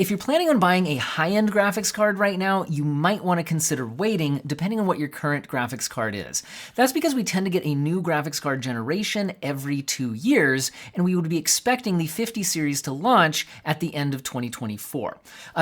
If you're planning on buying a high-end graphics card right now, you might want to consider waiting depending on what your current graphics card is. That's because we tend to get a new graphics card generation every 2 years, and we would be expecting the 50 series to launch at the end of 2024.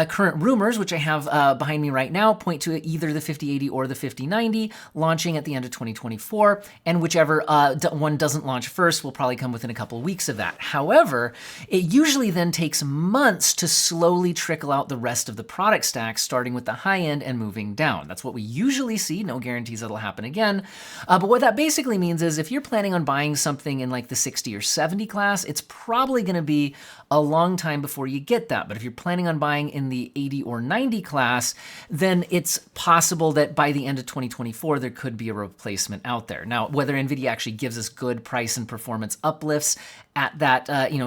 Current rumors, which I have behind me right now, point to either the 5080 or the 5090 launching at the end of 2024, and whichever one doesn't launch first will probably come within a couple of weeks of that. However, it usually then takes months to slowly trickle out the rest of the product stack, starting with the high end and moving down. That's what we usually see. No guarantees that'll happen again. But what that basically means is if you're planning on buying something in like the 60 or 70 class, it's probably going to be a long time before you get that. But if you're planning on buying in the 80 or 90 class, then it's possible that by the end of 2024, there could be a replacement out there. Now, whether Nvidia actually gives us good price and performance uplifts at that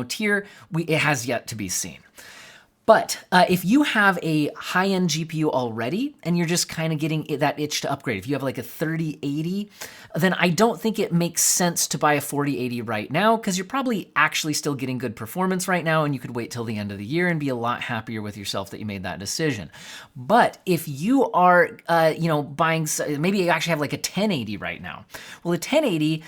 tier, it has yet to be seen. But if you have a high-end GPU already and you're just kind of getting that itch to upgrade, if you have like a 3080, then I don't think it makes sense to buy a 4080 right now because you're probably actually still getting good performance right now and you could wait till the end of the year and be a lot happier with yourself that you made that decision. But if you are, buying, maybe you actually have like a 1080 right now. Well, a 1080,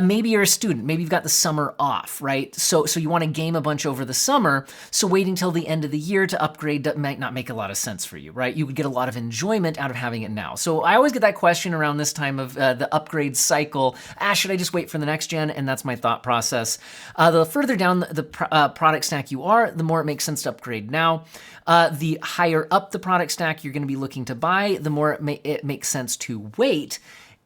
maybe you're a student, maybe you've got the summer off, right? So you want to game a bunch over the summer, so waiting till the end of the year to upgrade might not make a lot of sense for you, right? You would get a lot of enjoyment out of having it now. So I always get that question around this time of the upgrade cycle. Should I just wait for the next gen? And that's my thought process. The further down the product stack you are, the more it makes sense to upgrade now. The higher up the product stack you're going to be looking to buy, the more it makes sense to wait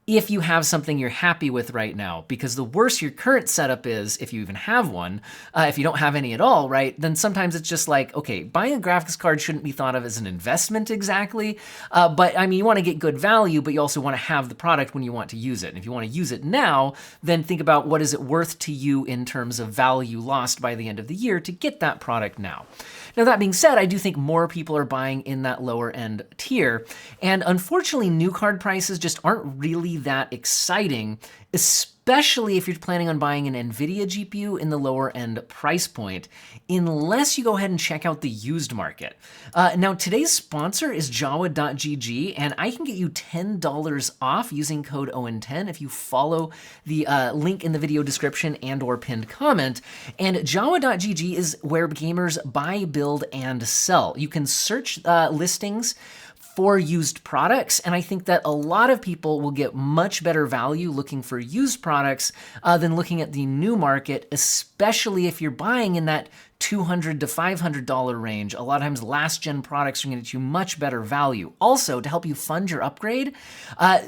if you have something you're happy with right now, because the worse your current setup is, if you even have one, if you don't have any at all, right, then sometimes it's just like, okay, buying a graphics card shouldn't be thought of as an investment exactly, but I mean, you want to get good value, but you also want to have the product when you want to use it. And if you want to use it now, then think about what is it worth to you in terms of value lost by the end of the year to get that product now. Now, that being said, I do think more people are buying in that lower end tier, and unfortunately, new card prices just aren't really that exciting, especially if you're planning on buying an Nvidia GPU in the lower end price point, unless you go ahead and check out the used market. Now, today's sponsor is Jawa.gg, and I can get you $10 off using code ON10 if you follow the link in the video description and or pinned comment. And Jawa.gg is where gamers buy, build, and sell. You can search listings for used products, and I think that a lot of people will get much better value looking for used products than looking at the new market, especially if you're buying in that $200 to $500 range. A lot of times last-gen products are going to get you much better value. Also, to help you fund your upgrade,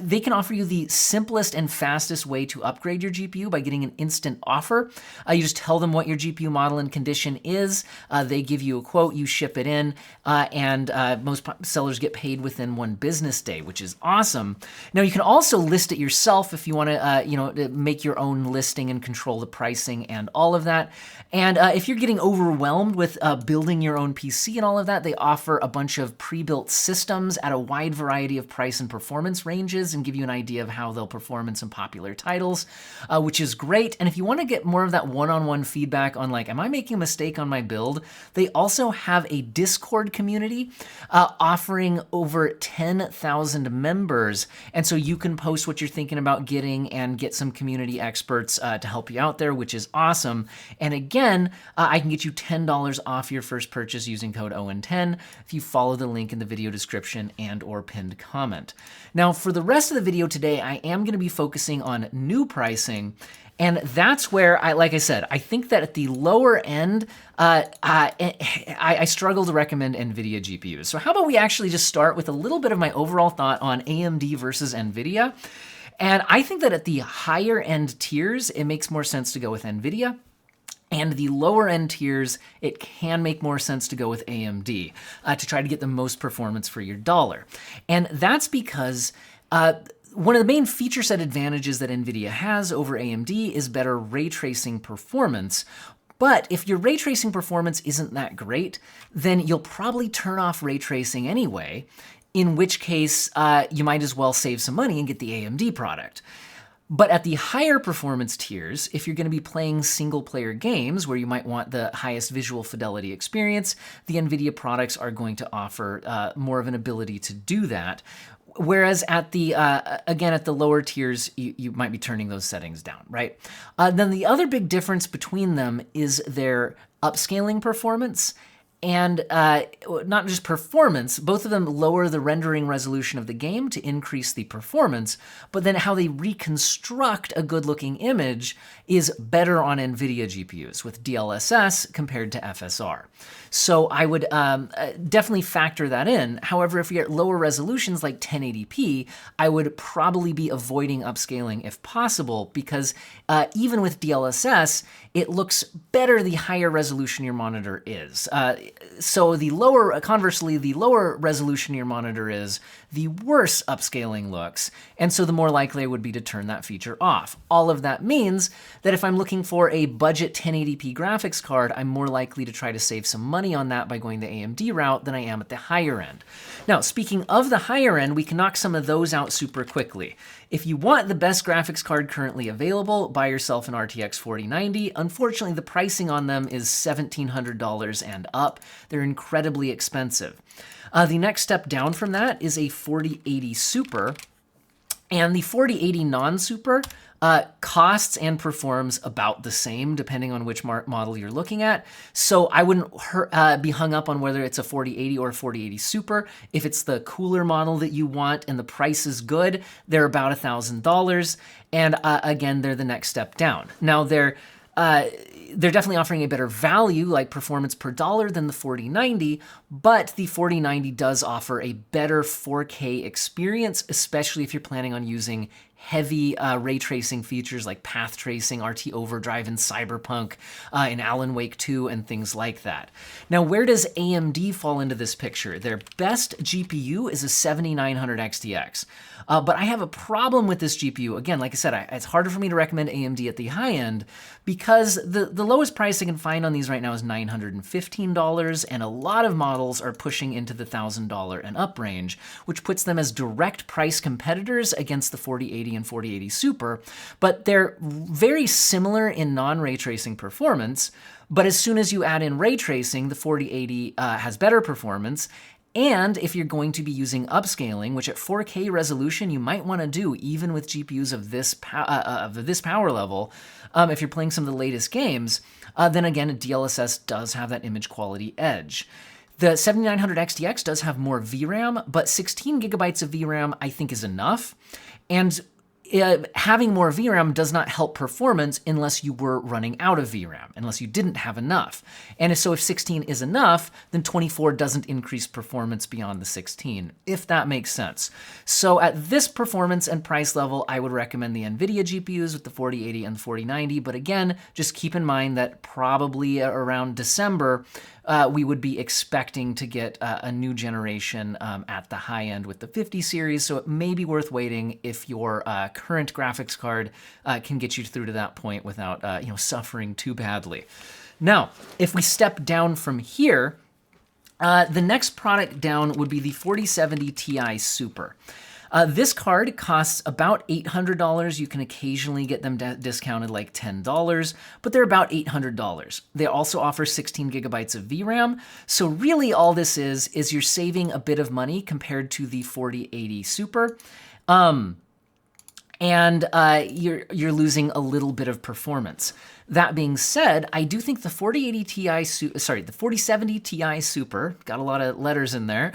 they can offer you the simplest and fastest way to upgrade your GPU by getting an instant offer. You just tell them what your GPU model and condition is. They give you a quote, you ship it in, and most sellers get paid within 1 business day, which is awesome. Now, you can also list it yourself if you want to, make your own listing and control the pricing and all of that. And if you're getting overwhelmed with building your own PC and all of that, they offer a bunch of pre-built systems at a wide variety of price and performance ranges and give you an idea of how they'll perform in some popular titles, which is great. And if you want to get more of that one-on-one feedback on like, am I making a mistake on my build? They also have a Discord community offering over 10,000 members. And so you can post what you're thinking about getting and get some community experts to help you out there, which is awesome. And again, I can get you $10 off your first purchase using code ON10 if you follow the link in the video description and or pinned comment. Now, for the rest of the video today, I am going to be focusing on new pricing. And that's where, like I said, I think that at the lower end, I struggle to recommend NVIDIA GPUs. So how about we actually just start with a little bit of my overall thought on AMD versus NVIDIA. And I think that at the higher end tiers, it makes more sense to go with NVIDIA. And the lower end tiers, it can make more sense to go with AMD to try to get the most performance for your dollar. And that's because one of the main feature set advantages that NVIDIA has over AMD is better ray tracing performance. But if your ray tracing performance isn't that great, then you'll probably turn off ray tracing anyway, in which case you might as well save some money and get the AMD product. But at the higher performance tiers, if you're going to be playing single player games where you might want the highest visual fidelity experience, the Nvidia products are going to offer more of an ability to do that. Whereas at the, again, at the lower tiers, you might be turning those settings down, right? Then the other big difference between them is their upscaling performance. And not just performance, both of them lower the rendering resolution of the game to increase the performance, but then how they reconstruct a good-looking image is better on Nvidia GPUs with DLSS compared to FSR. So I would definitely factor that in. However, if you're at lower resolutions like 1080p, I would probably be avoiding upscaling if possible, because even with DLSS, it looks better the higher resolution your monitor is. So conversely, the lower resolution your monitor is, the worse upscaling looks, and so the more likely I would be to turn that feature off. All of that means that if I'm looking for a budget 1080p graphics card, I'm more likely to try to save some money on that by going the AMD route than I am at the higher end. Now, speaking of the higher end, we can knock some of those out super quickly. If you want the best graphics card currently available, buy yourself an RTX 4090. Unfortunately, the pricing on them is $1,700 and up. They're incredibly expensive. The next step down from that is a 4080 Super, and the 4080 non-Super costs and performs about the same depending on which model you're looking at. So I wouldn't be hung up on whether it's a 4080 or a 4080 Super. If it's the cooler model that you want and the price is good, they're about $1,000. And again, they're the next step down. Now they're definitely offering a better value, like performance per dollar, than the 4090, but the 4090 does offer a better 4K experience, especially if you're planning on using heavy ray tracing features like path tracing, RT Overdrive in Cyberpunk, in Alan Wake 2, and things like that. Now, where does AMD fall into this picture? Their best GPU is a 7900 XTX. But I have a problem with this GPU. Again, like I said, it's harder for me to recommend AMD at the high end because the lowest price I can find on these right now is $915, and a lot of models are pushing into the $1,000 and up range, which puts them as direct price competitors against the 4080 and 4080 Super, but they're very similar in non-ray tracing performance. But as soon as you add in ray tracing, the 4080 has better performance. And if you're going to be using upscaling, which at 4K resolution you might want to do even with GPUs of this power level, if you're playing some of the latest games, then again, DLSS does have that image quality edge. The 7900 XTX does have more VRAM, but 16 gigabytes of VRAM I think is enough. And having more VRAM does not help performance unless you were running out of VRAM, unless you didn't have enough. And so if 16 is enough, then 24 doesn't increase performance beyond the 16, if that makes sense. So at this performance and price level, I would recommend the Nvidia GPUs with the 4080 and the 4090. But again, just keep in mind that probably around December, we would be expecting to get a new generation at the high end with the 50 series, so it may be worth waiting if your current graphics card can get you through to that point without suffering too badly. Now, if we step down from here, the next product down would be the 4070 Ti Super. This card costs about $800. You can occasionally get them discounted like $10, but they're about $800. They also offer 16 gigabytes of VRAM. So really all this is you're saving a bit of money compared to the 4080 Super. And you're losing a little bit of performance. That being said, I do think the 4070 Ti Super, got a lot of letters in there,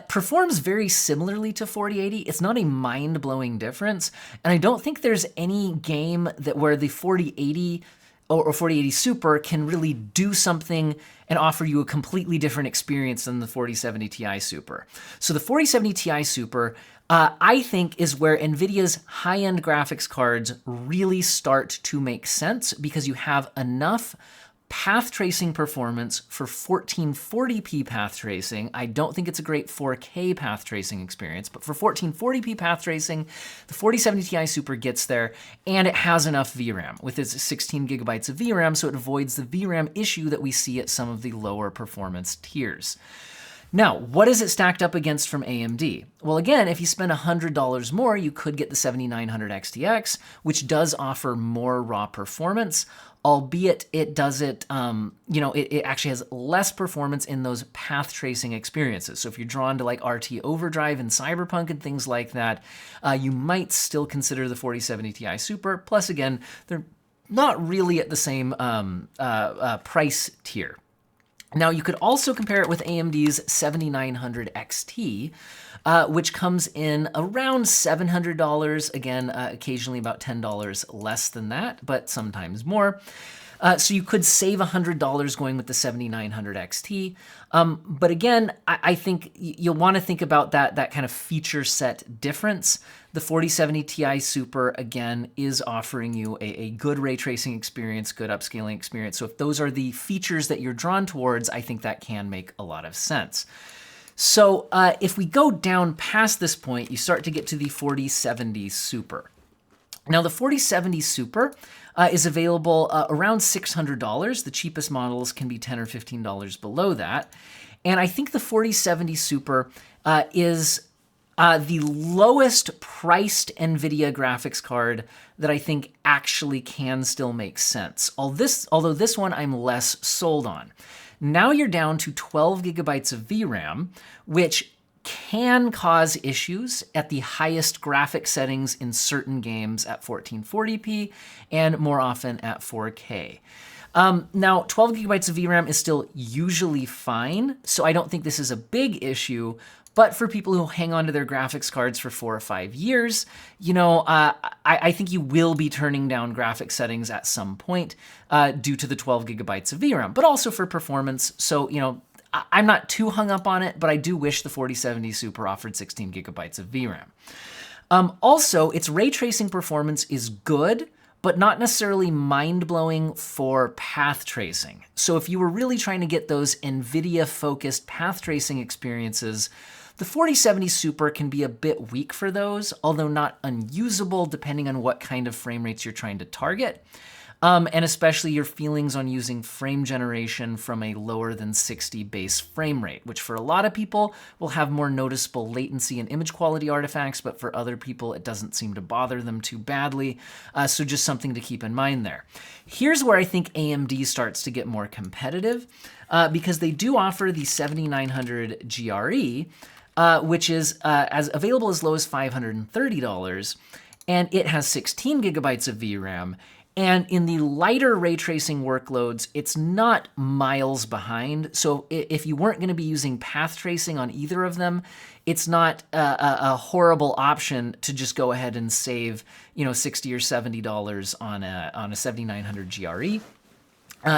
performs very similarly to 4080. It's not a mind-blowing difference, and I don't think there's any game where the 4080 or 4080 Super can really do something and offer you a completely different experience than the 4070 Ti Super. So the 4070 Ti Super, I think, is where NVIDIA's high-end graphics cards really start to make sense because you have enough path tracing performance for 1440p path tracing. I don't think it's a great 4K path tracing experience, but for 1440p path tracing, the 4070 Ti Super gets there, and it has enough VRAM with its 16 gigabytes of VRAM, so it avoids the VRAM issue that we see at some of the lower performance tiers. Now, what is it stacked up against from AMD? Well, again, if you spend $100 more, you could get the 7900 XTX, which does offer more raw performance, albeit it does it, it actually has less performance in those path tracing experiences. So if you're drawn to like RT Overdrive and Cyberpunk and things like that, you might still consider the 4070 Ti Super. Plus, again, they're not really at the same price tier. Now, you could also compare it with AMD's 7900 XT, which comes in around $700. Again, occasionally about $10 less than that, but sometimes more. So you could save $100 going with the 7900 XT. But again, I think you'll want to think about that kind of feature set difference. The 4070 Ti Super, again, is offering you a good ray tracing experience, good upscaling experience. So if those are the features that you're drawn towards, I think that can make a lot of sense. So if we go down past this point, you start to get to the 4070 Super. Now, the 4070 Super is available around $600. The cheapest models can be $10 or $15 below that. And I think the 4070 Super is the lowest priced Nvidia graphics card that I think actually can still make sense. Although this one I'm less sold on. Now you're down to 12 gigabytes of VRAM, which can cause issues at the highest graphic settings in certain games at 1440p and more often at 4K. Now, 12 gigabytes of VRAM is still usually fine, so I don't think this is a big issue. But for people who hang on to their graphics cards for 4 or 5 years, I think you will be turning down graphics settings at some point due to the 12 gigabytes of VRAM, but also for performance. So, I'm not too hung up on it, but I do wish the 4070 Super offered 16 gigabytes of VRAM. Also, its ray tracing performance is good, but not necessarily mind-blowing for path tracing. So if you were really trying to get those NVIDIA-focused path tracing experiences, the 4070 Super can be a bit weak for those, although not unusable depending on what kind of frame rates you're trying to target. And especially your feelings on using frame generation from a lower than 60 base frame rate, which for a lot of people will have more noticeable latency and image quality artifacts, but for other people it doesn't seem to bother them too badly. So just something to keep in mind there. Here's where I think AMD starts to get more competitive because they do offer the 7900 GRE, which is as available as low as $530, and it has 16 gigabytes of VRAM. And in the lighter ray tracing workloads, it's not miles behind. So if you weren't going to be using path tracing on either of them, it's not a horrible option to just go ahead and save, $60 or $70 on a 7900 GRE.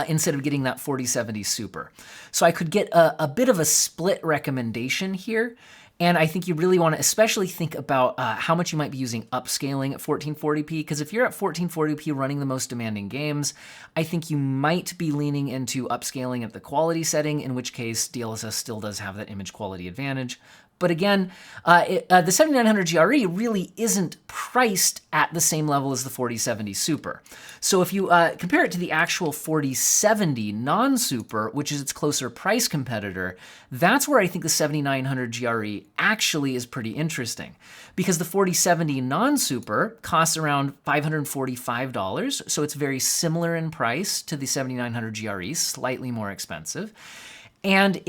Instead of getting that 4070 Super. So I could get a bit of a split recommendation here. And I think you really want to especially think about how much you might be using upscaling at 1440p, because if you're at 1440p running the most demanding games, I think you might be leaning into upscaling at the quality setting, in which case DLSS still does have that image quality advantage. But again, the 7900 GRE really isn't priced at the same level as the 4070 Super. So if you compare it to the actual 4070 non-Super, which is its closer price competitor, that's where I think the 7900 GRE actually is pretty interesting. Because the 4070 non-Super costs around $545, so it's very similar in price to the 7900 GRE, slightly more expensive. And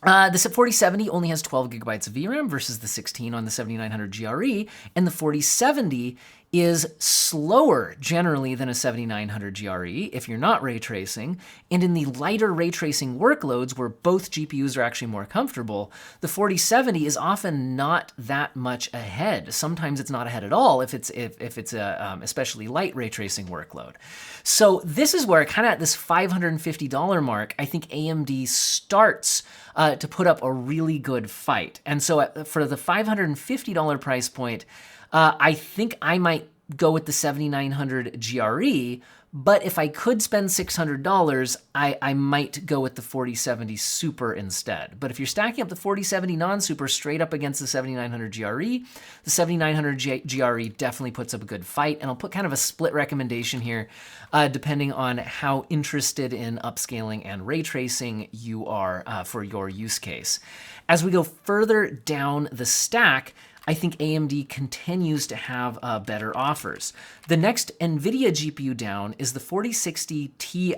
the 4070 only has 12 gigabytes of VRAM versus the 16 on the 7900 GRE, and the 4070 is slower generally than a 7900 GRE if you're not ray tracing, and in the lighter ray tracing workloads where both GPUs are actually more comfortable, the 4070 is often not that much ahead. Sometimes it's not ahead at all if it's a especially light ray tracing workload. So this is where kind of at this $550 mark, I think AMD starts to put up a really good fight. And so for the $550 price point, I think I might go with the 7900 GRE, But if I could spend $600, I might go with the 4070 Super instead. But if you're stacking up the 4070 non-Super straight up against the 7900 GRE, the 7900 GRE definitely puts up a good fight. And I'll put kind of a split recommendation here, depending on how interested in upscaling and ray tracing you are for your use case. As we go further down the stack, I think AMD continues to have better offers. The next Nvidia GPU down is the 4060 Ti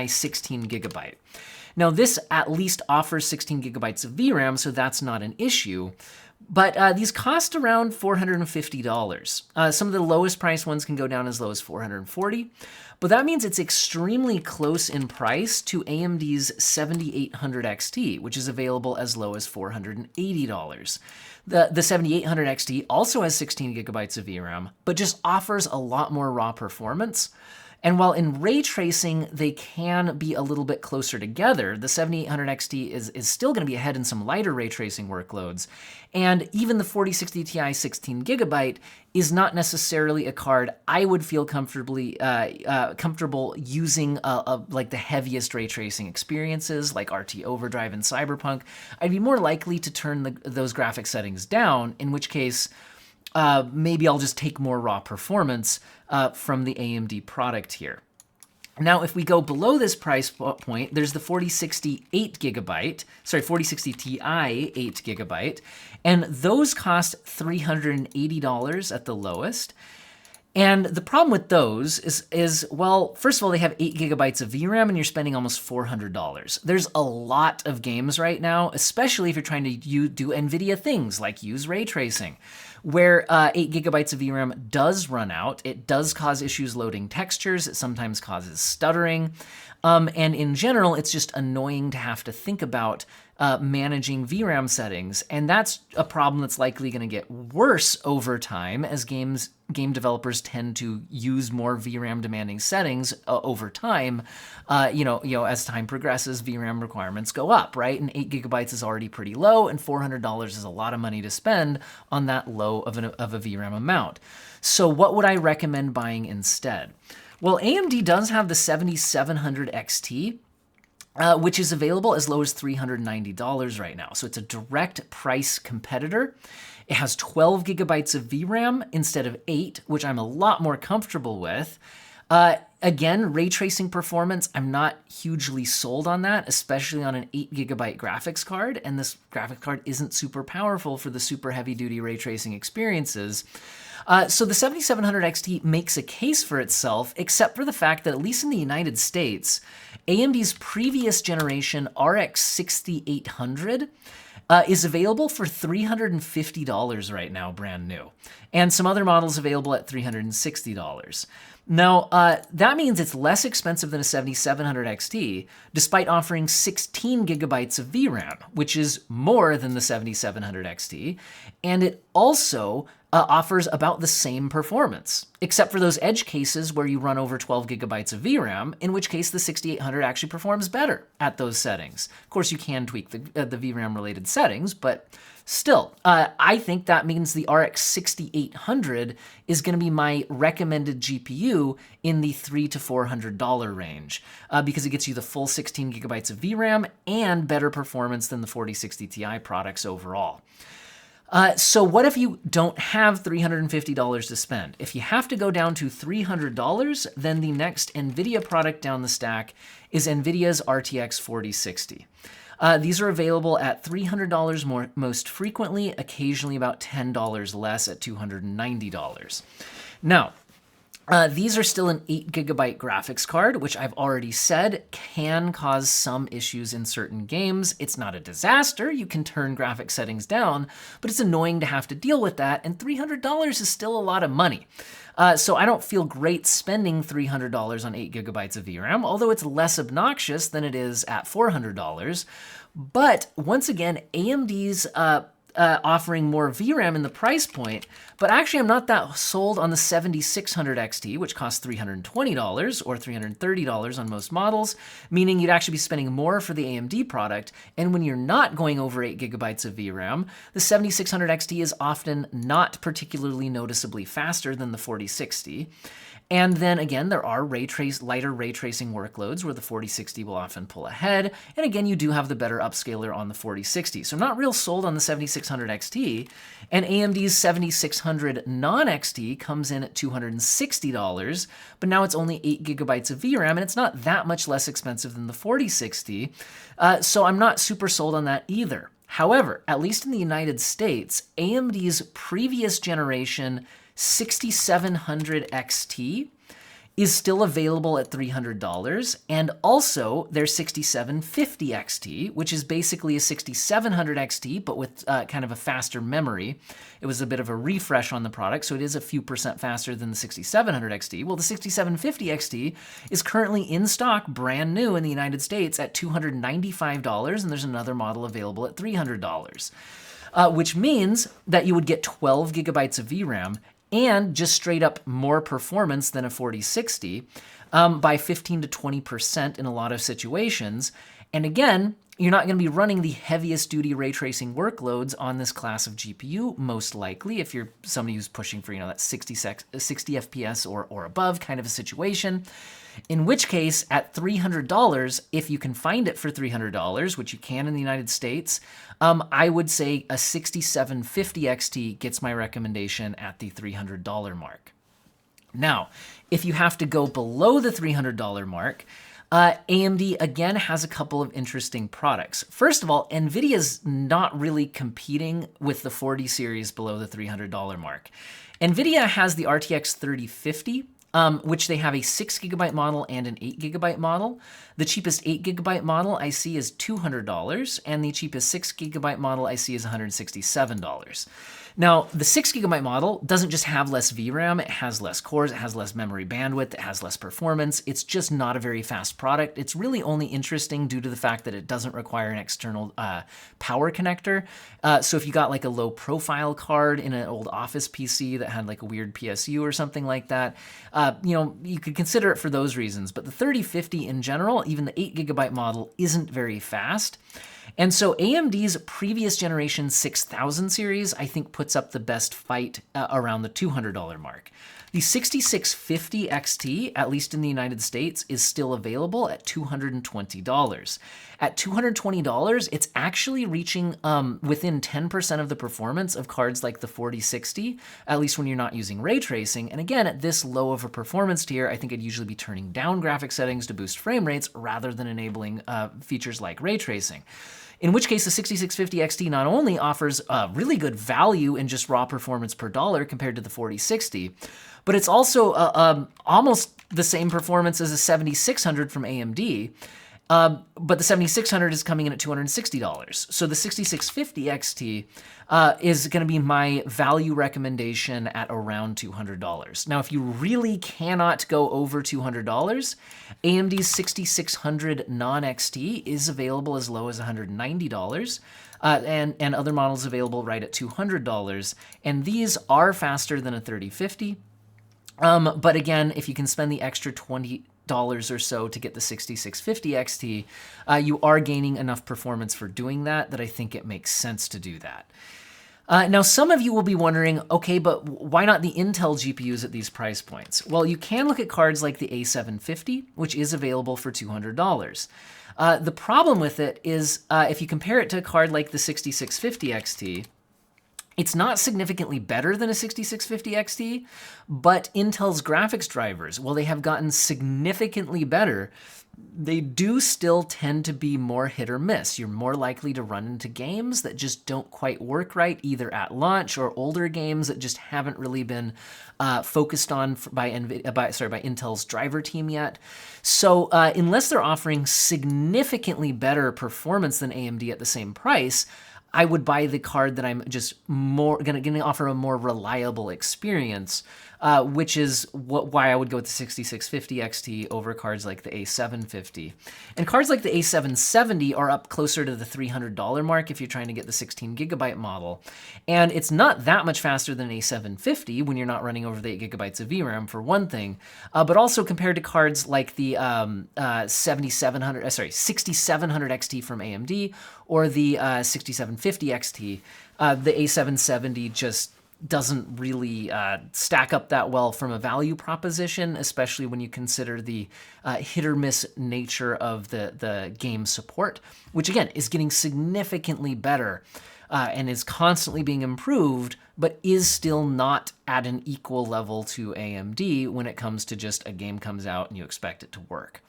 16 gigabyte. Now this at least offers 16 gigabytes of VRAM, so that's not an issue. But these cost around $450. Some of the lowest priced ones can go down as low as $440. But that means it's extremely close in price to AMD's 7800 XT, which is available as low as $480. The 7800 XT also has 16 gigabytes of VRAM, but just offers a lot more raw performance. And while in ray tracing, they can be a little bit closer together, the 7800 XT is still going to be ahead in some lighter ray tracing workloads. And even the 4060 Ti 16 gigabyte is not necessarily a card I would feel comfortable using like the heaviest ray tracing experiences like RT Overdrive and Cyberpunk. I'd be more likely to turn those graphic settings down, in which case maybe I'll just take more raw performance from the AMD product here. Now, if we go below this price point, there's the 4060 4060 Ti 8 gigabyte, and those cost $380 at the lowest. And the problem with those is, well, first of all, they have 8 gigabytes of VRAM and you're spending almost $400. There's a lot of games right now, especially if you're trying to do NVIDIA things like use ray tracing, where 8 gigabytes of VRAM does run out. It does cause issues loading textures. It sometimes causes stuttering. And in general, it's just annoying to have to think about managing VRAM settings. And that's a problem that's likely going to get worse over time as game developers tend to use more VRAM demanding settings over time. As time progresses, VRAM requirements go up, right? And 8 gigabytes is already pretty low, and $400 is a lot of money to spend on that low of a VRAM amount. So what would I recommend buying instead? Well, AMD does have the 7700 XT, which is available as low as $390 right now. So it's a direct price competitor. It has 12 gigabytes of VRAM instead of 8, which I'm a lot more comfortable with. Again, ray tracing performance, I'm not hugely sold on that, especially on an 8 gigabyte graphics card. And this graphics card isn't super powerful for the super heavy duty ray tracing experiences. So the 7700 XT makes a case for itself, except for the fact that at least in the United States, AMD's previous generation RX 6800 is available for $350 right now, brand new. And some other models available at $360. Now, that means it's less expensive than a 7700 XT, despite offering 16 gigabytes of VRAM, which is more than the 7700 XT. And it also offers about the same performance, except for those edge cases where you run over 12 gigabytes of VRAM, in which case the 6800 actually performs better at those settings. Of course, you can tweak the VRAM-related settings, but still, I think that means the RX 6800 is going to be my recommended GPU in the $300 to $400 range, because it gets you the full 16 gigabytes of VRAM and better performance than the 4060 Ti products overall. So what if you don't have $350 to spend? If you have to go down to $300, then the next NVIDIA product down the stack is NVIDIA's RTX 4060. These are available at $300 most frequently, occasionally about $10 less at $290. Now, these are still an 8 gigabyte graphics card, which I've already said can cause some issues in certain games. It's not a disaster. You can turn graphic settings down, but it's annoying to have to deal with that, and $300 is still a lot of money. So I don't feel great spending $300 on 8 gigabytes of VRAM, although it's less obnoxious than it is at $400. But once again, AMD's offering more VRAM in the price point, but actually I'm not that sold on the 7600 XT, which costs $320 or $330 on most models, meaning you'd actually be spending more for the AMD product. And when you're not going over 8 gigabytes of VRAM, the 7600 XT is often not particularly noticeably faster than the 4060. And then again, there are lighter ray tracing workloads where the 4060 will often pull ahead. And again, you do have the better upscaler on the 4060. So I'm not real sold on the 7600 XT. And AMD's 7600 non-XT comes in at $260, but now it's only 8 gigabytes of VRAM, and it's not that much less expensive than the 4060. So I'm not super sold on that either. However, at least in the United States, AMD's previous generation 6700 XT is still available at $300, and also their 6750 XT, which is basically a 6700 XT, but with kind of a faster memory. It was a bit of a refresh on the product, so it is a few percent faster than the 6700 XT. Well, the 6750 XT is currently in stock, brand new in the United States at $295, and there's another model available at $300. Which means that you would get 12 gigabytes of VRAM and just straight up more performance than a 4060 by 15 to 20% in a lot of situations. And again, you're not going to be running the heaviest duty ray tracing workloads on this class of GPU, most likely, if you're somebody who's pushing for, that 60 FPS or above kind of a situation. In which case, at $300, if you can find it for $300, which you can in the United States, I would say a 6750 XT gets my recommendation at the $300 mark. Now, if you have to go below the $300 mark, AMD again has a couple of interesting products. First of all, Nvidia's not really competing with the 40 series below the $300 mark. Nvidia has the RTX 3050, which they have a 6 gigabyte model and an 8 gigabyte model. The cheapest 8 gigabyte model I see is $200, and the cheapest 6 gigabyte model I see is $167. Now, the 6 gigabyte model doesn't just have less VRAM, it has less cores, it has less memory bandwidth, it has less performance. It's just not a very fast product. It's really only interesting due to the fact that it doesn't require an external power connector. So if you got like a low profile card in an old Office PC that had like a weird PSU or something like that, you could consider it for those reasons. But the 3050 in general, even the 8 gigabyte model, isn't very fast. And so AMD's previous generation 6000 series, I think, puts up the best fight around the $200 mark. The 6650 XT, at least in the United States, is still available at $220. At $220, it's actually reaching within 10% of the performance of cards like the 4060, at least when you're not using ray tracing. And again, at this low of a performance tier, I think I'd usually be turning down graphic settings to boost frame rates rather than enabling features like ray tracing. In which case, the 6650 XT not only offers really good value in just raw performance per dollar compared to the 4060, but it's also almost the same performance as a 7600 from AMD. But the 7600 is coming in at $260. So the 6650 XT is going to be my value recommendation at around $200. Now, if you really cannot go over $200, AMD's 6600 non-XT is available as low as $190. And other models available right at $200. And these are faster than a 3050. But again, if you can spend the extra $20 or so to get the 6650 XT, you are gaining enough performance for doing that I think it makes sense to do that. Now, some of you will be wondering, okay, but why not the Intel GPUs at these price points? Well, you can look at cards like the A750, which is available for $200. The problem with it is if you compare it to a card like the 6650 XT, it's not significantly better than a 6650 XT, but Intel's graphics drivers, while they have gotten significantly better, they do still tend to be more hit or miss. You're more likely to run into games that just don't quite work right, either at launch or older games that just haven't really been focused on by Intel's driver team yet. So unless they're offering significantly better performance than AMD at the same price, I would buy the card that I'm just going to offer a more reliable experience, which is why I would go with the 6650 XT over cards like the A750. And cards like the A770 are up closer to the $300 mark if you're trying to get the 16 gigabyte model. And it's not that much faster than an A750 when you're not running over the 8 gigabytes of VRAM, for one thing, but also compared to cards like the 6700 XT from AMD or the 6750 XT, the A770 just doesn't really stack up that well from a value proposition, especially when you consider the hit or miss nature of the game support, which again is getting significantly better and is constantly being improved, but is still not at an equal level to AMD when it comes to just a game comes out and you expect it to work.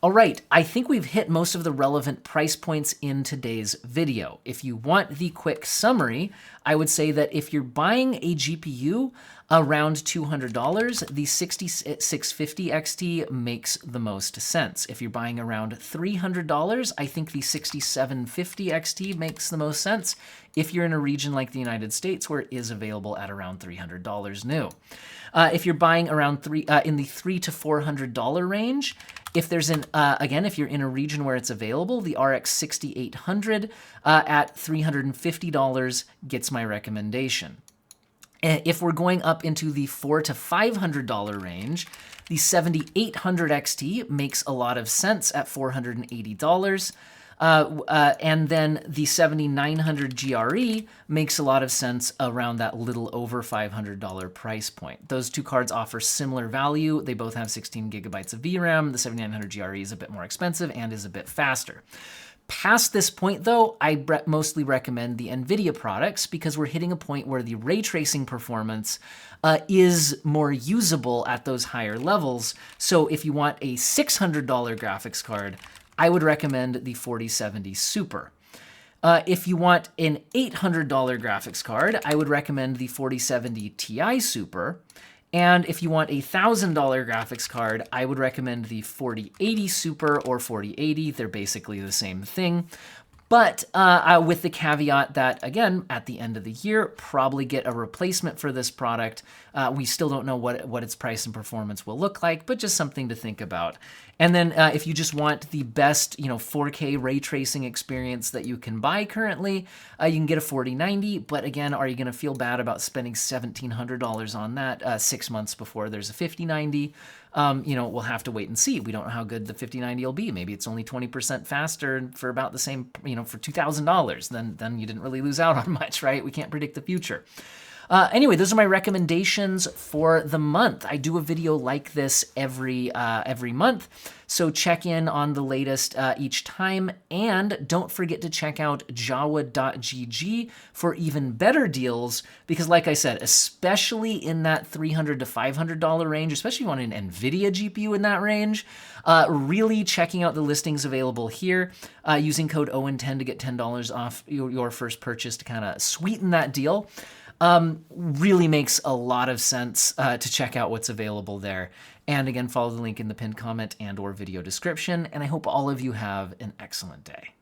All right, I think we've hit most of the relevant price points in today's video. If you want the quick summary, I would say that if you're buying a GPU around $200, the 6650 XT makes the most sense. If you're buying around $300, I think the 6750 XT makes the most sense if you're in a region like the United States where it is available at around $300 new. If you're buying around in the $300 to $400 range, if there's again, if you're in a region where it's available, the RX 6800 at $350 gets my recommendation. If we're going up into the $400 to $500 range, the 7800 XT makes a lot of sense at $480. And then the 7900 GRE makes a lot of sense around that little over $500 price point. Those two cards offer similar value. They both have 16 gigabytes of VRAM. The 7900 GRE is a bit more expensive and is a bit faster. Past this point, though, I mostly recommend the Nvidia products because we're hitting a point where the ray tracing performance is more usable at those higher levels. So if you want a $600 graphics card, I would recommend the 4070 Super. If you want an $800 graphics card, I would recommend the 4070 Ti Super. And if you want a $1,000 graphics card, I would recommend the 4080 Super or 4080. They're basically the same thing. But with the caveat that, again, at the end of the year, probably get a replacement for this product. We still don't know what its price and performance will look like, but just something to think about. And then if you just want the best 4K ray tracing experience that you can buy currently, you can get a 4090. But again, are you going to feel bad about spending $1,700 on that 6 months before there's a 5090? We'll have to wait and see. We don't know how good the 5090 will be. Maybe it's only 20% faster for about the same, for $2,000. Then you didn't really lose out on much, right? We can't predict the future. Anyway, those are my recommendations for the month. I do a video like this every month, so check in on the latest each time, and don't forget to check out Jawa.gg for even better deals, because like I said, especially in that $300 to $500 range, especially if you want an Nvidia GPU in that range, really checking out the listings available here, using code OWEN10 to get $10 off your first purchase to kind of sweeten that deal. Really makes a lot of sense to check out what's available there. And again, follow the link in the pinned comment and/or video description. And I hope all of you have an excellent day.